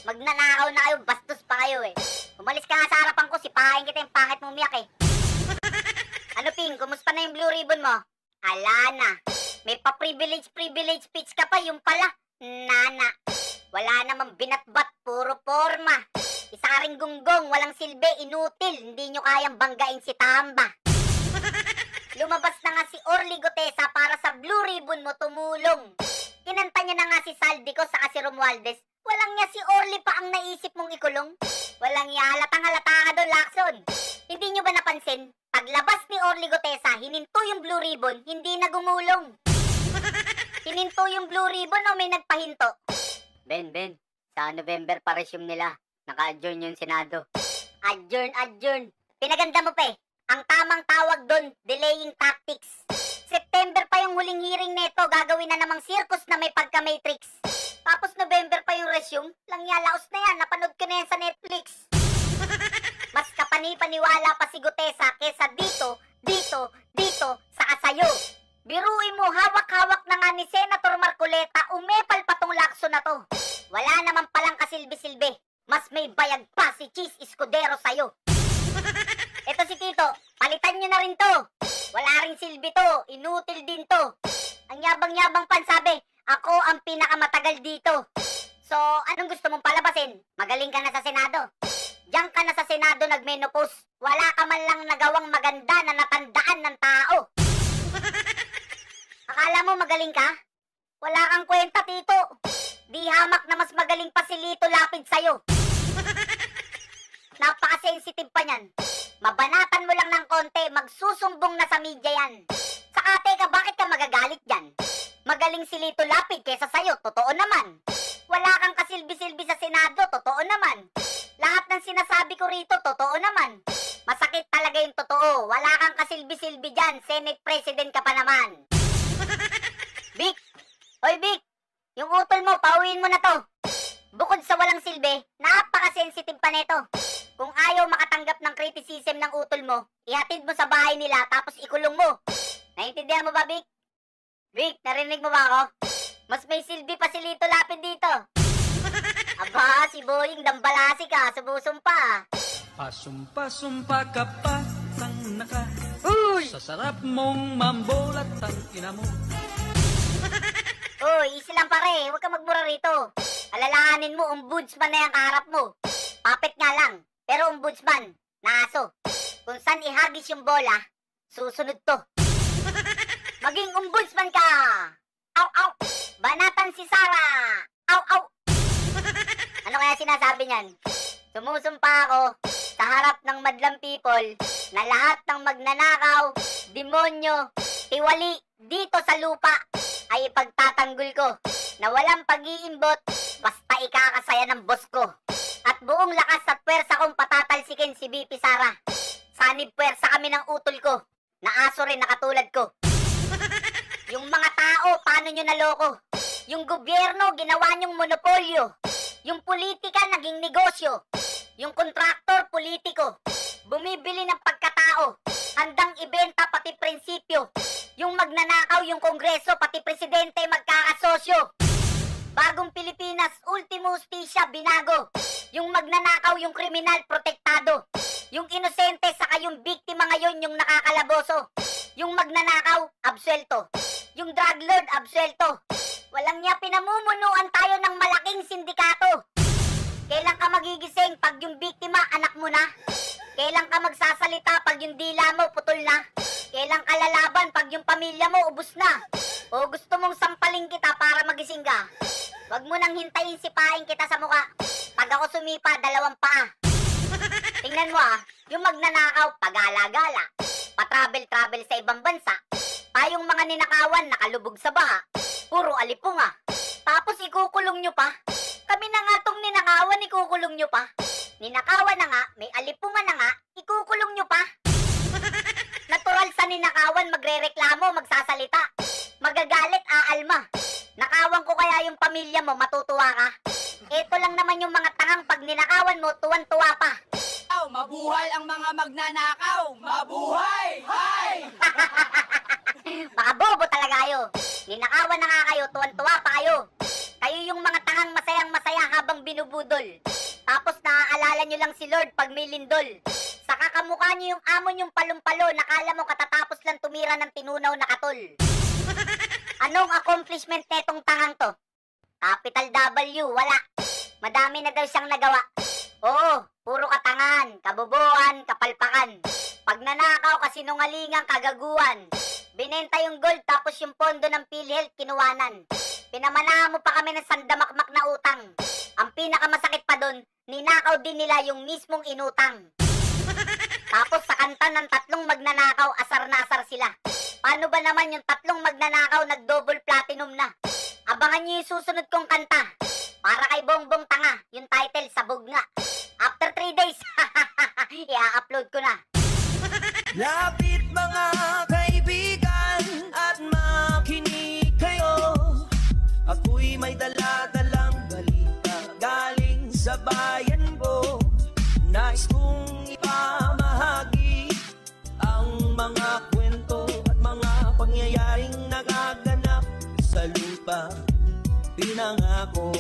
Magnanakaw na kayo, bastos pa kayo eh. Umalis ka nga sa harapan ko, sipahin kita yung pangit mo umiyak eh. Ano Ping, kumusta na yung blue ribbon mo? Ala na. May pa-privilege speech ka pa, yung pala. Nana. Wala namang binatbat, puro forma. Isa ring gunggong, walang silbi, inutil. Hindi nyo kayang banggain si Tamba. Lumabas na nga si Orly Gutesa para sa blue ribbon mo tumulong. Kinanta niya na nga si Saldico saka si Romualdez. Walang niya si Orly pa ang naisip mong ikulong. Walang niya, halatang-halata ka doon, Lacson. Hindi nyo ba napansin? Paglabas ni Orly Gutesa, hininto yung blue ribbon, hindi na gumulong. Hininto yung blue ribbon o may nagpahinto? Ben, sa November pa resume nila. Naka-adjourn yung Senado. Adjourn. Pinaganda mo pa eh. Ang tamang tawag doon, delaying tactics. September pa yung huling hearing neto, gagawin na namang circus na may pagka-matrix. Tapos November pa yung resume, langyalaos na yan, napanood ko na yan sa Netflix. Mas kapani-paniwala pa si Gutesa kesa dito, saka sayo. Biruin mo, hawak-hawak na nga ni Senator Marcoleta, umepal pa tong Lacson na to. Wala naman palang kasilbi-silbi, mas may bayag pa si Cheese Escudero sayo. Ito si Tito, palitan nyo na rin to. Wala ring silbi to, inutil din to. Ang yabang-yabang pansabi, ako ang pinakamatagal dito. So, anong gusto mong palabasin? Magaling ka na sa Senado. Diyan ka na sa Senado nagmenopause. Wala ka man lang nagawang maganda na natandaan ng tao. Akala mo magaling ka? Wala kang kwenta, Tito. Di hamak na mas magaling pa si Lito Lapid sa'yo. Napaka-sensitive pa niyan. Mabanatan mo lang ng konti, magsusumbong na sa media yan. Saka teka, bakit ka magagalit dyan? Magaling si Lito Lapid kesa sa'yo, totoo naman. Wala kang kasilbi-silbi sa Senado, totoo naman. Lahat ng sinasabi ko rito, totoo naman. Masakit talaga yung totoo. Wala kang kasilbi-silbi dyan, Senate President ka pa naman. Vic! Hoy Vic! Yung utol mo, pauwiin mo na to. Bukod sa walang silbi, napaka-sensitive pa neto. Kung ayaw makatanggap ng criticism ng utol mo, ihatid mo sa bahay nila tapos ikulong mo. Naintindihan mo ba, Vic? Vic, narinig mo ba ako? Mas may silbi pa si Lito Lapid dito. Aba, si Boying dambalasi ka, subusumpa. Pasumpa-sumpa ka pa, tang naka. Uy! Sa sarap mong mambolat ang ina mo. Uy, easy lang pare, huwag ka magmura rito. Alalahanin mo, ombudsman na yung kaharap mo. Papet nga lang, pero ombudsman, na aso. Kung saan ihagis yung bola, susunod to. Maging ombudsman ka! Aw! Banatan si Sarah! Aw! Ano kaya sinasabi niyan? Sumusumpa ako sa harap ng madlang people na lahat ng magnanakaw, demonyo, tiwali dito sa lupa ay ipagtatanggol ko na walang pag-iimbot basta ikakasaya ng boss ko. At buong lakas at pwersa kong patatalsikin si BP Sara. Sanib pwersa kami ng utol ko na aso rin na katulad ko. Yung mga tao, paano nyo naloko? Yung gobyerno, ginawa nyong monopolyo. Yung politika, naging negosyo. Yung kontraktor, politiko. Bumibili ng pagkatao. Handang ibenta, pati prinsipyo. Yung magnanakaw, yung kongreso, pati presidente, magkakasosyo. Bagong Pilipinas, ultimo hustisya, binago. Yung magnanakaw, yung kriminal, protektado. Yung inosente, saka yung biktima ngayon, yung nakakalaboso. Yung magnanakaw, absuelto. Yung drug lord, absuelto. Walang niya, pinamumunuan tayo ng malaking sindikato. Kailan ka magigising pag yung biktima, anak mo na? Kailan ka magsasalita pag yung dila mo, putol na? Kailan ka lalaban pag yung pamilya mo, ubus na? O gusto mong sampaling kita para magising ka? Wag mo nang hintayin sipain kita sa muka. Pag ako sumipa, 2 paa. Tingnan mo yung magnanakaw, pagala-gala. Pa-travel-travel sa ibang bansa. Tayong mga ninakawan, nakalubog sa baha. Puro alipunga. Tapos ikukulong nyo pa. Kami na nga tong ninakawan, ikukulong nyo pa. Ninakawan na nga, may alipunga na nga, ikukulong nyo pa. Natural sa ninakawan, magrereklamo, magsasalita. Magagalit, aalma. Nakawan ko kaya yung pamilya mo, matutuwa ka. Ito lang naman yung mga tangang pag ninakawan mo, tuwan-tuwa pa. Mabuhay ang mga magnanakaw! Mabuhay! Hay! Mga bobo talaga kayo. Ninakawan na nga kayo, tuwan-tuwa pa kayo. Kayo yung mga tangang masayang-masaya habang yung binubudol. Tapos naaalala nyo lang si Lord pag may lindol. Saka kamukha nyo yung amo nyong palumpalo, nakala mo katatapos lang tumira ng tinunaw na katol. Anong accomplishment netong tangang to? Capital W, wala. Madami na daw siyang nagawa. Oo, puro katangan, kabobohan, kapalpakan. Pag nanakaw, kasinungalingang kagaguhan. Binenta yung gold tapos yung pondo ng PhilHealth kinuwanan. Pinamanahan mo pa kami ng sandamakmak na utang. Ang pinakamasakit pa doon, ninakaw din nila yung mismong inutang. Tapos sa kanta ng tatlong magnanakaw, asar na asar sila. Paano ba naman yung tatlong magnanakaw nag-double platinum na? Abangan nyo yung susunod kong kanta. Para kay Bongbong Tanga, yung title, Sabog Nga. After 3 days, i-upload ko na. Lapit mga kaibigan at makinig kayo. Ako'y may dala-dalang balita galing sa bayan ko. Nais kong ipamahagi ang mga kwento at mga pangyayaring nagaganap sa lupa pinangako.